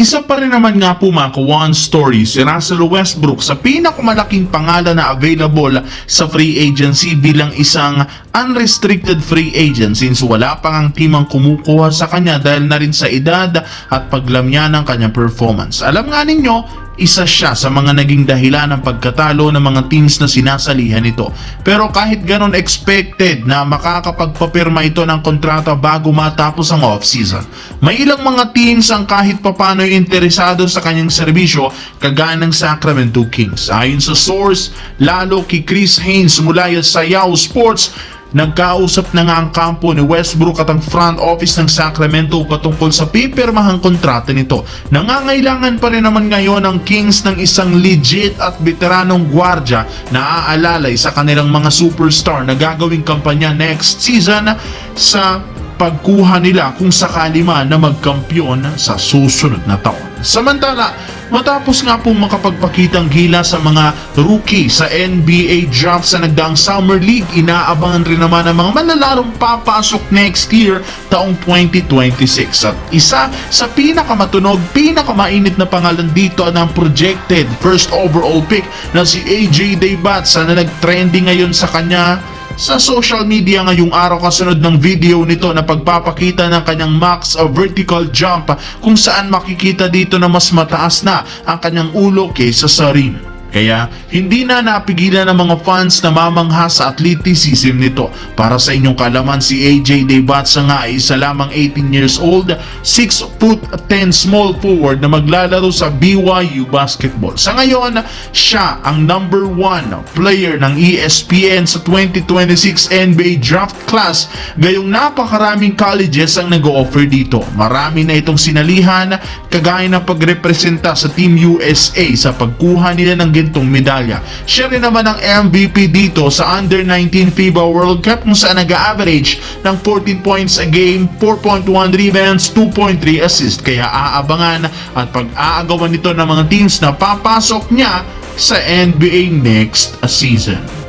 Isa pa rin naman nga po mga ka-one story si Russell Westbrook sa pinakamalaking pangalan na available sa free agency bilang isang unrestricted free agent since wala pang ang team ang kumukuha sa kanya dahil na rin sa edad at paglamya ng kanyang performance. Alam nga ninyo, isa siya sa mga naging dahilan ng pagkatalo ng mga teams na sinasalihan nito. Pero kahit ganon, expected na makakapagpapirma ito ng kontrata bago matapos ang off-season. May ilang mga teams ang kahit papano interesado sa kanyang serbisyo kagaya ng Sacramento Kings. Ayon sa source, lalo kay Chris Haynes mula sa Yahoo Sports, nagkausap na nga ang kampo ni Westbrook at ang front office ng Sacramento patungkol sa pipirmahang kontrata nito. Nangangailangan pa rin naman ngayon ang Kings ng isang legit at veteranong gwardya na aalalay sa kanilang mga superstar na gagawing kampanya next season sa pagkuha nila kung sakali man na magkampiyon sa susunod na taon. Samantala, matapos nga pong makapagpakitang gila sa mga rookie sa NBA draft sa nagdaang Summer League, inaabangan rin naman ang mga manlalarong papasok next year taong 2026. At isa sa pinakamatunog, pinakamainit na pangalan dito ng projected first overall pick na si AJ Debats na nag-trending ngayon sa kanya sa social media ngayong araw kasunod ng video nito na pagpapakita ng kanyang max vertical jump kung saan makikita dito na mas mataas na ang kanyang ulo kaysa sa rim. Kaya hindi na napigilan ng mga fans na mamangha sa athleticism nito. Para sa inyong kalaman, si AJ Debats nga ay isa lamang 18 years old, 6'10" small forward na maglalaro sa BYU basketball. Sa ngayon, siya ang number 1 player ng ESPN sa 2026 NBA draft class, gayong napakaraming colleges ang nag-o-offer dito. Marami na itong sinalihan kagaya ng pagrepresenta sa Team USA sa pagkuha nila ng gintong medalya. Siya rin naman ang MVP dito sa Under-19 FIBA World Cup kung saan nag-average ng 14 points a game, 4.1 rebounds, 2.3 assists. Kaya aabangan at pag-aagawan nito ng mga teams na papasok niya sa NBA next season.